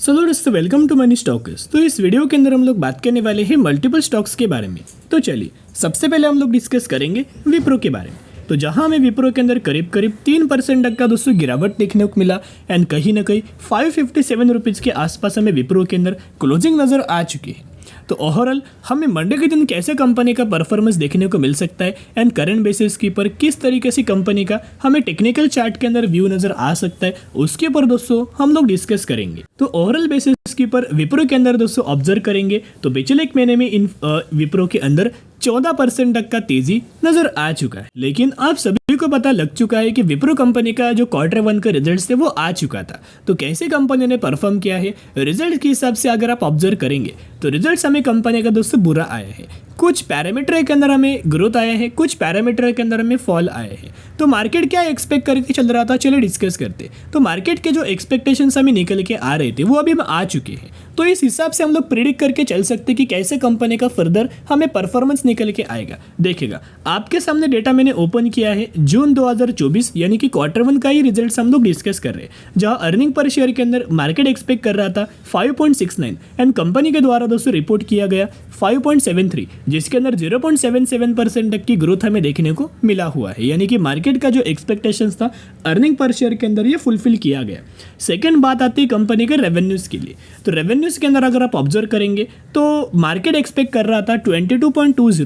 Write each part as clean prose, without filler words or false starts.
सो दोस्तों welcome to money stocks. तो इस वीडियो के अंदर हम लोग बात करने वाले हैं मल्टीपल स्टॉक्स के बारे में। तो चलिए सबसे पहले हम लोग डिस्कस करेंगे विप्रो के बारे में। तो जहां हमें विप्रो के अंदर करीब 3% तक का दोस्तों गिरावट देखने को मिला एंड कहीं ना कहीं 557 रुपीज़ के आसपास हमें विप्रो के अंदर क्लोजिंग नज़र आ चुकी है। तो ओवरऑल हमें मंडे के दिन कैसे कंपनी का परफॉर्मेंस देखने को मिल सकता है एंड करंट बेसिस के ऊपर किस तरीके से कंपनी का हमें टेक्निकल चार्ट के अंदर व्यू नजर आ सकता है, उसके ऊपर दोस्तों हम लोग डिस्कस करेंगे। तो ओवरऑल बेसिस के ऊपर विप्रो के अंदर दोस्तों ऑब्जर्व करेंगे तो पिछले एक महीने में इन विप्रो के अंदर 14% तक का तेजी नजर आ चुका है। लेकिन आप सभी को पता लग चुका है कि विप्रो कंपनी का जो Q1 का रिजल्ट थे वो आ चुका था। तो कैसे कंपनी ने परफॉर्म किया है रिजल्ट के हिसाब से अगर आप ऑब्जर्व करेंगे तो रिजल्ट हमें कंपनी का दोस्तों बुरा आया है। कुछ पैरामीटर के अंदर हमें ग्रोथ आया है, कुछ पैरामीटर के अंदर हमें फॉल आया है। तो मार्केट क्या एक्सपेक्ट करके चल रहा था, चलिए डिस्कस करते। तो मार्केट के जो एक्सपेक्टेशंस हमें निकल के आ रहे थे वो अभी आ चुके हैं। तो इस हिसाब से हम लोग प्रिडिक्ट करके चल सकते कि कैसे कंपनी का फर्दर हमें परफॉर्मेंस निकल के आएगा। देखिएगा आपके सामने डेटा मैंने ओपन किया है जून 2024 यानी कि Q1 का ही रिजल्ट हम लोग डिस्कस कर रहे हैं, जहां अर्निंग पर शेयर के अंदर मार्केट एक्सपेक्ट कर रहा था 5.69 एंड कंपनी के द्वारा दोस्तों रिपोर्ट किया गया 5.73, जिसके अंदर 0.77% तक की ग्रोथ हमें देखने को मिला हुआ है। यानी कि मार्केट का जो एक्सपेक्टेशंस था अर्निंग पर शेयर के अंदर ये फुलफिल किया गया। सेकंड बात आती है कंपनी के रेवेन्यूज के लिए। तो रेवेन्यूज के अंदर अगर आप ऑब्जर्व करेंगे तो मार्केट एक्सपेक्ट कर रहा था 22.20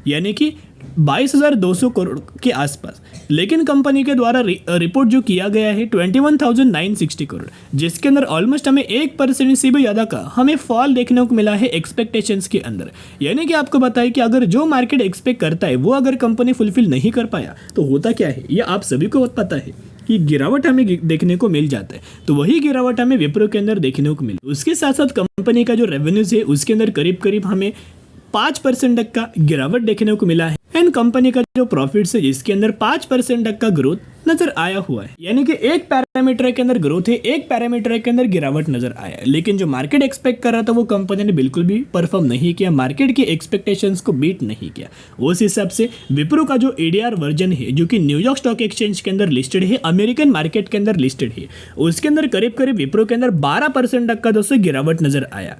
यानी कि 22,200 करोड़ के आसपास, लेकिन कंपनी के द्वारा रिपोर्ट जो किया गया है 21,960 करोड़, जिसके अंदर ऑलमोस्ट हमें 1% से भी ज़्यादा का हमें फॉल देखने को मिला है एक्सपेक्टेशंस के अंदर। यानी कि आपको बताएं कि अगर जो मार्केट एक्सपेक्ट करता है वो अगर कंपनी फुलफिल नहीं कर पाया तो होता क्या है, ये आप सभी को पता है कि गिरावट हमें देखने को मिल जाता है। तो वही गिरावट हमें विप्रो के अंदर देखने को मिली। उसके साथ साथ कंपनी का जो रेवेन्यूज है उसके अंदर करीब हमें 5% तक का गिरावट देखने को मिला है एंड कंपनी का जो प्रॉफिट्स है जिसके अंदर 5% तक का ग्रोथ नजर आया हुआ है। यानी कि एक पैरामीटर के अंदर ग्रोथ है, एक पैरामीटर के अंदर गिरावट नजर आया है। लेकिन जो मार्केट एक्सपेक्ट कर रहा था वो कंपनी ने बिल्कुल भी परफॉर्म नहीं किया, मार्केट की एक्सपेक्टेशंस को बीट नहीं किया। उस हिसाब से विप्रो का जो ADR वर्जन है जो कि न्यूयॉर्क स्टॉक एक्सचेंज के अंदर लिस्टेड है, अमेरिकन मार्केट के अंदर लिस्टेड है, उसके अंदर करीब विप्रो के अंदर 12% तक का दोस्तों गिरावट नजर आया।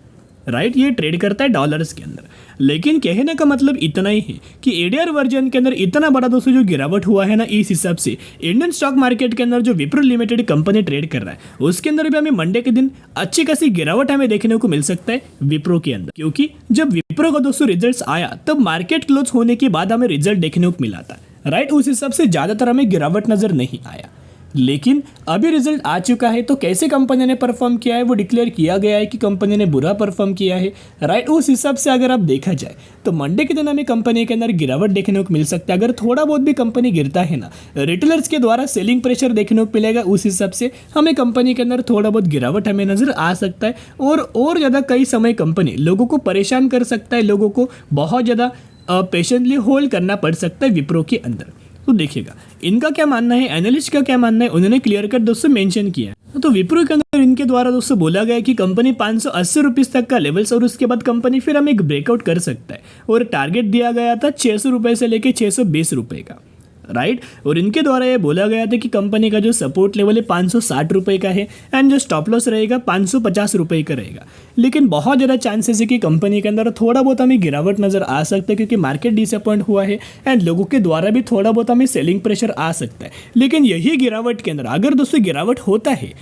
राइट, ये ट्रेड करता है डॉलर्स के अंदर। लेकिन कहने का मतलब इतना ही है कि ADR वर्जन के अंदर इतना बड़ा दोस्तों जो गिरावट हुआ है ना, इस हिसाब से इंडियन स्टॉक मार्केट के अंदर जो विप्रो लिमिटेड कंपनी ट्रेड कर रहा है उसके अंदर भी हमें मंडे के दिन अच्छी खासी गिरावट हमें देखने को मिल सकता है विप्रो के अंदर। क्योंकि जब विप्रो का दोस्तों रिजल्ट आया तब मार्केट क्लोज होने के बाद हमें रिजल्ट देखने को मिला था। राइट, उस हिसाब से ज़्यादातर हमें गिरावट नजर नहीं आया। लेकिन अभी रिजल्ट आ चुका है तो कैसे कंपनी ने परफॉर्म किया है वो डिक्लेयर किया गया है कि कंपनी ने बुरा परफॉर्म किया है। राइट, उस हिसाब से अगर आप देखा जाए तो मंडे के दिन हमें कंपनी के अंदर गिरावट देखने को मिल सकता है। अगर थोड़ा बहुत भी कंपनी गिरता है ना, रिटेलर्स के द्वारा सेलिंग प्रेशर देखने को मिलेगा, उस हिसाब से हमें कंपनी के अंदर थोड़ा बहुत गिरावट हमें नजर आ सकता है। और ज़्यादा कई समय कंपनी लोगों को परेशान कर सकता है, लोगों को बहुत ज़्यादा पेशेंटली होल्ड करना पड़ सकता है विप्रो के अंदर। तो देखिएगा इनका क्या मानना है, एनालिस्ट का क्या मानना है, उन्होंने क्लियर कट दोस्तों मेंशन किया है। तो विप्रो के अंदर इनके द्वारा दोस्तों बोला गया है कि कंपनी 580 रुपीज़ तक का लेवल्स और उसके बाद कंपनी फिर हमें एक ब्रेकआउट कर सकता है। और टारगेट दिया गया था 600 रुपये से लेकर 620 रुपये का। राइट, और इनके द्वारा ये बोला गया था कि कंपनी का जो सपोर्ट लेवल है 560 रुपये का है एंड जो स्टॉप लॉस रहेगा 550 रुपये का रहेगा। लेकिन बहुत ज़्यादा चांसेस है कि कंपनी के अंदर थोड़ा बहुत हमें गिरावट नज़र आ सकता है क्योंकि मार्केट डिसअपॉइंट हुआ है एंड लोगों के द्वारा भी थोड़ा बहुत हमें सेलिंग प्रेशर आ सकता है। लेकिन यही गिरावट के अंदर अगर दोस्तों गिरावट होता है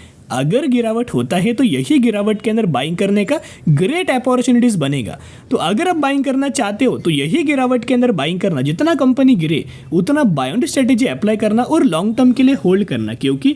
तो यही गिरावट के अंदर बाइंग करने का ग्रेट अपॉर्चुनिटीज बनेगा। तो अगर आप बाइंग करना चाहते हो तो यही गिरावट के अंदर बाइंग करना, जितना कंपनी गिरे उतना बाउंड स्ट्रेटेजी अप्लाई करना और लॉन्ग टर्म के लिए होल्ड करना। क्योंकि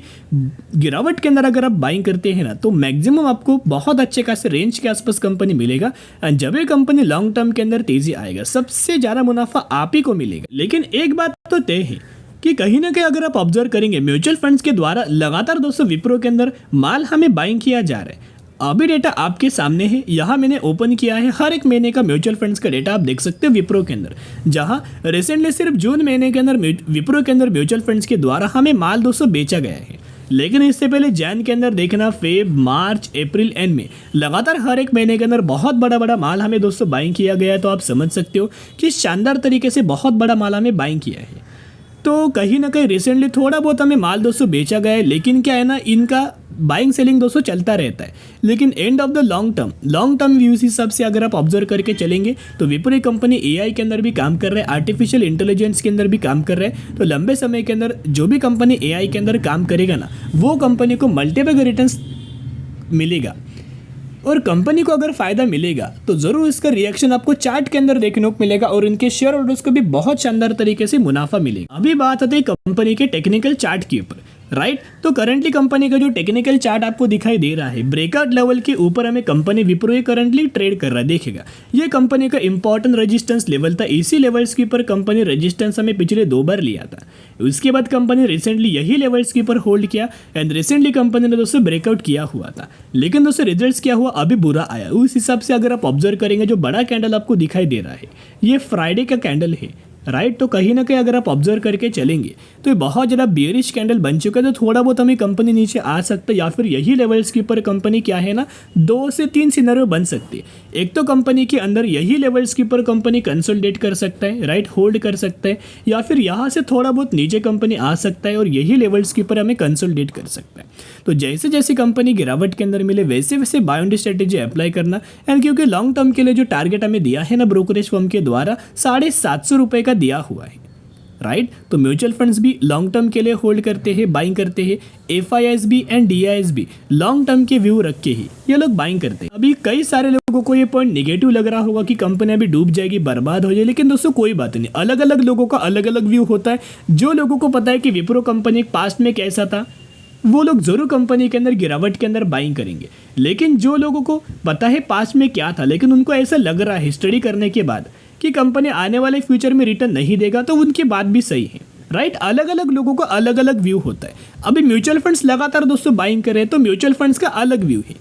गिरावट के अंदर अगर आप बाइंग करते हैं ना तो मैक्सिमम आपको बहुत अच्छे खासे रेंज के आसपास कंपनी मिलेगा एंड जब ये कंपनी लॉन्ग टर्म के अंदर तेजी आएगा सबसे ज़्यादा मुनाफा आप ही को मिलेगा। लेकिन एक बात तो तय है कि कहीं ना कहीं अगर आप ऑब्जर्व करेंगे म्यूचुअल फंड्स के द्वारा लगातार दोस्तों विप्रो के अंदर माल हमें बाइंग किया जा रहा है। अभी डेटा आपके सामने है, यहाँ मैंने ओपन किया है हर एक महीने का म्यूचुअल फंड्स का डेटा आप देख सकते हो विप्रो के अंदर, जहाँ रिसेंटली सिर्फ जून महीने के अंदर विप्रो के अंदर म्यूचुअल फंड्स के द्वारा हमें माल दोस्तों बेचा गया है। लेकिन इससे पहले जैन के अंदर देखना, फेब, मार्च, अप्रैल एंड में लगातार हर एक महीने के अंदर बहुत बड़ा माल हमें दोस्तों बाइंग किया गया है। तो आप समझ सकते हो कि शानदार तरीके से बहुत बड़ा माल हमें बाइंग किया है। तो कहीं ना कहीं रिसेंटली थोड़ा बहुत हमें माल दोस्तों बेचा गया है। लेकिन क्या है ना, इनका बाइंग सेलिंग दोस्तों चलता रहता है, लेकिन end of the long term views हिसाब से अगर आप ऑब्जर्व करके चलेंगे तो विप्रो कंपनी एआई के अंदर भी काम कर रहा है, आर्टिफिशियल इंटेलिजेंस के अंदर भी काम कर रहा है। तो लंबे समय के अंदर जो भी कंपनी एआई के अंदर काम करेगा ना, वो कंपनी को मल्टीपल रिटर्न्स मिलेगा, और कंपनी को अगर फायदा मिलेगा तो जरूर इसका रिएक्शन आपको चार्ट के अंदर देखने को मिलेगा और इनके शेयर होल्डर्स को भी बहुत शानदार तरीके से मुनाफा मिलेगा। अभी बात आती है कंपनी के टेक्निकल चार्ट के ऊपर, राइट। तो करंटली कंपनी का जो टेक्निकल चार्ट आपको दिखाई दे रहा है, ब्रेकआउट लेवल के ऊपर हमें कंपनी विप्रो करंटली ट्रेड कर रहा है। देखिएगा, ये कंपनी का इंपॉर्टेंट रेजिस्टेंस लेवल था, इसी लेवल्स के ऊपर कंपनी रेजिस्टेंस हमें पिछले 2 बार लिया था। उसके बाद कंपनी रिसेंटली यही लेवल्स के ऊपर होल्ड किया एंड रिसेंटली कंपनी ने दोस्तों ब्रेकआउट किया हुआ था, लेकिन दोस्तों रिजल्ट्स क्या हुआ, अभी बुरा आया। उस हिसाब से अगर आप ऑब्जर्व करेंगे, जो बड़ा कैंडल आपको दिखाई दे रहा है ये फ्राइडे का कैंडल है, राइट। तो कहीं ना कहीं अगर आप ऑब्जर्व करके चलेंगे तो ये बहुत ज़्यादा बेयरिश कैंडल बन चुका है, तो थोड़ा बहुत हमें कंपनी नीचे आ सकता है, या फिर यही लेवल्स के ऊपर कंपनी क्या है ना 2 से 3 सिनेरियो बन सकती है। एक तो कंपनी के अंदर यही लेवल्स के ऊपर कंपनी कंसोलिडेट कर सकता है, राइट, होल्ड कर सकता है, या फिर यहाँ से थोड़ा बहुत नीचे कंपनी आ सकता है और यही लेवल्स के ऊपर हमें कंसोलिडेट कर सकता है। तो जैसे जैसे कंपनी गिरावट के अंदर मिले वैसे वैसे बाय ऑन स्ट्रेटेजी अप्लाई करना, एंड क्योंकि लॉन्ग टर्म के लिए जो टारगेट हमें दिया है ना ब्रोकरेज फर्म के द्वारा 750 रुपये का दिया हुआ है, राइट। तो म्यूचुअल फंड्स भी लॉन्ग टर्म के लिए होल्ड करते हैं, बाइंग करते हैं, एफआईआईस भी एंड डीआईएस भी लॉन्ग टर्म के व्यू रख के ही ये लोग बाइंग करते हैं। अभी कई सारे लोगों को ये पॉइंट नेगेटिव लग रहा होगा कि कंपनी अभी डूब जाएगी, बर्बाद हो जाएगी, लेकिन दोस्तों कोई बात नहीं, अलग अलग लोगों का अलग अलग व्यू होता है। जो लोगों को पता है कि विप्रो कंपनी पास्ट में कैसा था, वो लोग जरूर कंपनी के अंदर गिरावट के अंदर बाइंग करेंगे, लेकिन जो लोगों को पता है पास्ट में क्या था, लेकिन उनको ऐसा लग रहा है स्टडी करने के बाद कि कंपनी आने वाले फ्यूचर में रिटर्न नहीं देगा, तो उनकी बात भी सही है, राइट। अलग अलग लोगों का अलग अलग व्यू होता है। अभी म्यूचुअल फंड्स लगातार दोस्तों बाइंग कर रहे हैं, तो म्यूचुअल फंड्स का अलग व्यू है,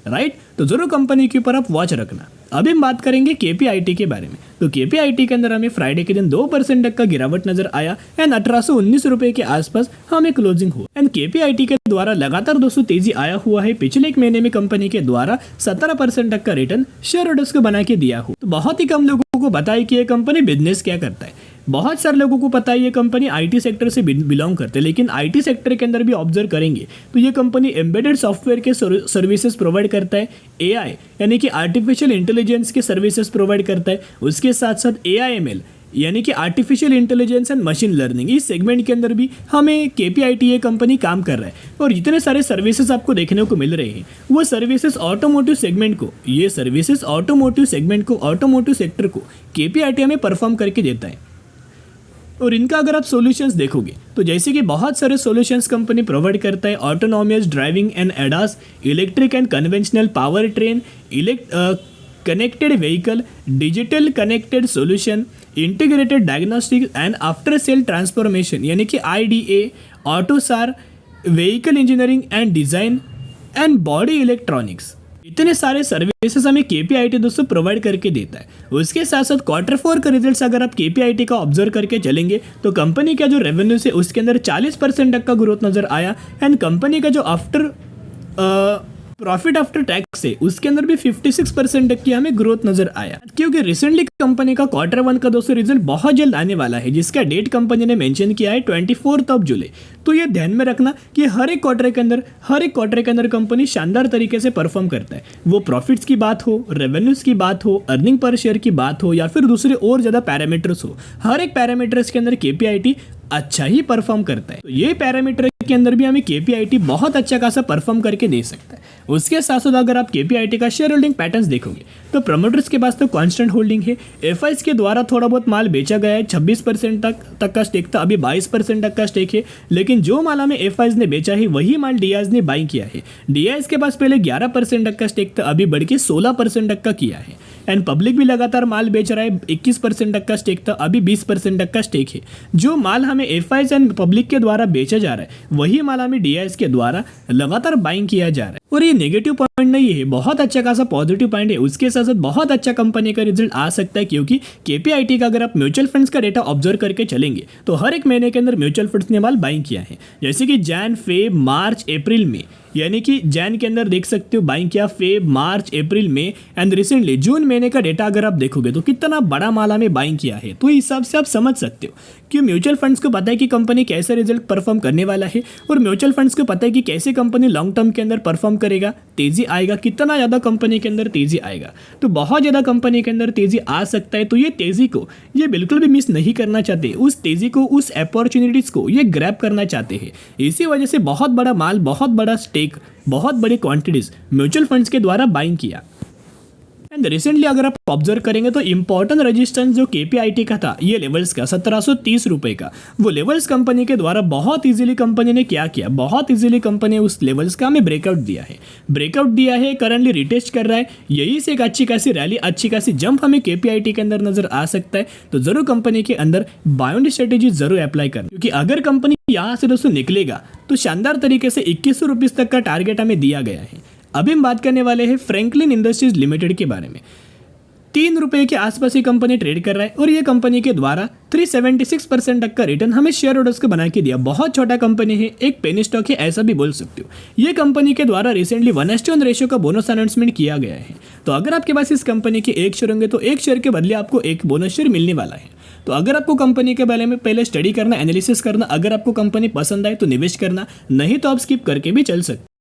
राइट। तो जरूर कंपनी के ऊपर आप वॉच रखना। अभी हम बात करेंगे केपीआईटी के बारे में। तो केपीआईटी के अंदर हमें फ्राइडे के दिन 2% तक का गिरावट नजर आया एंड 1819 रुपए के आसपास हमें क्लोजिंग हुआ। एंड केपीआईटी के द्वारा लगातार दोस्तों तेजी आया हुआ है। पिछले एक महीने में कंपनी के द्वारा 17% तक का रिटर्न शेयर होल्डर्स को बना के दिया हुआ। तो बहुत ही कम लोगों को पता है कि ये कंपनी बिजनेस क्या करता है। बहुत सारे लोगों को पता है ये कंपनी आईटी सेक्टर से बिलोंग करते हैं, लेकिन आईटी सेक्टर के अंदर भी ऑब्जर्व करेंगे तो ये कंपनी एम्बेडेड सॉफ्टवेयर के सर्विसेज प्रोवाइड करता है, एआई यानी कि आर्टिफिशियल इंटेलिजेंस के सर्विसेज प्रोवाइड करता है, उसके साथ साथ एआईएमएल यानी कि artificial intelligence and machine learning, इस सेगमेंट के अंदर भी हमें केपीआईटी ये कंपनी काम कर रहा है। और जितने सारे सर्विसेज आपको देखने को मिल रहे हैं वो सर्विसेज ऑटोमोटिव सेगमेंट को, ये सर्विसेज ऑटोमोटिव सेगमेंट को, ऑटोमोटिव सेक्टर को केपीआईटी हमें परफॉर्म करके देता है। और इनका अगर आप सॉल्यूशंस देखोगे तो जैसे कि बहुत सारे सॉल्यूशंस कंपनी प्रोवाइड करता है, autonomous driving and ADAS, electric and conventional power train, connected vehicle, digital connected solution, integrated diagnostic and after sale transformation यानी कि IDA, AUTOSAR, vehicle engineering and design and body electronics, इतने सारे services हमें KPIT दोस्तों provide करके देता है। उसके साथ साथ Q4 का रिजल्ट्स अगर आप केपीआईटी का ऑब्जर्व करके चलेंगे तो कंपनी का जो रेवेन्यू है उसके अंदर 40% तक का ग्रोथ नजर आया एंड कंपनी का जो प्रॉफिट आफ्टर टैक्स है उसके अंदर भी 56% तक की हमें ग्रोथ नजर आया। क्योंकि रिसेंटली कंपनी का Q1 का दोस्तों रिजल्ट बहुत जल्द आने वाला है, जिसका डेट कंपनी ने मेंशन किया है 24 जुलाई। तो ये ध्यान में रखना कि हर एक क्वार्टर के अंदर कंपनी शानदार तरीके से परफॉर्म करता है, वो प्रॉफिट्स की बात हो, रेवेन्यूज की बात हो, अर्निंग पर शेयर की बात हो या फिर दूसरे और ज़्यादा पैरामीटर्स हो, हर एक पैरामीटर्स के अंदर केपीआईटी अच्छा ही परफॉर्म करता है। तो ये पैरामीटर के अंदर भी हमें केपीआईटी बहुत अच्छा खासा परफॉर्म करके दे सकता है। उसके साथ साथ अगर आप केपीआईटी का शेयर होल्डिंग पैटर्न्स देखोगे तो प्रमोटर्स के पास तो कांस्टेंट होल्डिंग है, एफआईस के द्वारा थोड़ा बहुत माल बेचा गया है, 26% तक का स्टेक था, अभी 22% तक का स्टेक है। लेकिन जो माल हमें एफआईस ने बेचा है वही माल डीआईएस ने बाई किया है। डीआईएस के पास पहले 11% तक का स्टेक था, अभी बढ़ के 16% तक का किया है। एंड पब्लिक भी लगातार माल बेच रहा है, 21% तक का स्टेक था, अभी 20% तक का स्टेक है। जो माल हमें एफआईएस एंड पब्लिक के द्वारा बेचा जा रहा है वही माल हमें डीआईएस के द्वारा लगातार बाइंग किया जा रहा है। और ये नेगेटिव पॉइंट नहीं है, बहुत अच्छा खासा पॉजिटिव पॉइंट है। उसके साथ साथ बहुत अच्छा कंपनी का रिजल्ट आ सकता है, क्योंकि केपीआईटी का अगर आप म्यूचुअल फंड्स का डेटा ऑब्जर्व करके चलेंगे तो हर एक महीने के अंदर म्यूचुअल फंड्स ने माल बाइंग किया है। जैसे कि जैन, फेब, मार्च, अप्रैल में, यानी कि जैन के अंदर देख सकते हो बाइंग किया, फेब, मार्च, अप्रैल में, एंड रिसेंटली जून महीने का डेटा अगर आप देखोगे तो कितना बड़ा माला में बाइंग किया है। तो इस हिसाब से आप समझ सकते हो कि म्यूचुअल फंड्स को पता है कि कंपनी कैसे रिजल्ट परफॉर्म करने वाला है, और म्यूचुअल फंड्स को पता है कि कैसे कंपनी लॉन्ग टर्म के अंदर परफॉर्म करेगा, तेजी आएगा, कितना ज़्यादा कंपनी के अंदर तेजी आएगा। तो बहुत ज़्यादा कंपनी के अंदर तेजी आ सकता है, तो ये तेजी को ये बिल्कुल भी मिस नहीं करना चाहते, उस तेजी को, उस अपॉर्चुनिटीज़ को ये ग्रैब करना चाहते हैं। इसी वजह से बहुत बड़ा माल, बहुत बड़ा स्टेक, बहुत बड़ी क्वांटिटीज म्यूचुअल फंड्स के द्वारा बाइंग किया। एंड रिसेंटली अगर आप ऑब्जर्व करेंगे तो इंपॉर्टेंट रेजिस्टेंस जो केपीआईटी का था, ये लेवल्स का 1730 रुपए का, वो लेवल्स कंपनी के द्वारा बहुत इजीली कंपनी ने क्या किया, बहुत इजीली कंपनी उस लेवल्स का हमें ब्रेकआउट दिया है, करंटली रिटेस्ट कर रहा है। यही से एक अच्छी खासी रैली, अच्छी खासी जंप हमें केपीआईटी के अंदर नजर आ सकता है। तो जरूर कंपनी के अंदर बाउंड स्ट्रेटेजी जरूर अप्लाई करना, क्योंकि अगर कंपनी यहाँ से दोस्तों निकलेगा तो शानदार तरीके से 2100 रुपीज तक का टारगेट हमें दिया गया है। अभी हम बात करने वाले हैं फ्रैंकलिन इंडस्ट्रीज लिमिटेड के बारे में। 3 रुपए के आसपास ये कंपनी ट्रेड कर रहा है, और ये कंपनी के द्वारा 376% तक का रिटर्न हमें शेयर होल्डर्स को बना के दिया। बहुत छोटा कंपनी है, एक पेनी स्टॉक है, ऐसा भी बोल सकते हो। ये कंपनी के द्वारा रिसेंटली 1:1 रेशियो का बोनस अनाउंसमेंट किया गया है। तो अगर आपके पास इस कंपनी के एक शेयर होंगे तो एक शेयर के बदले आपको एक बोनस शेयर मिलने वाला है। तो अगर आपको कंपनी के बारे में पहले स्टडी करना, एनालिसिस करना, अगर आपको कंपनी पसंद आए तो निवेश करना, नहीं तो आप स्किप करके भी चल सकते।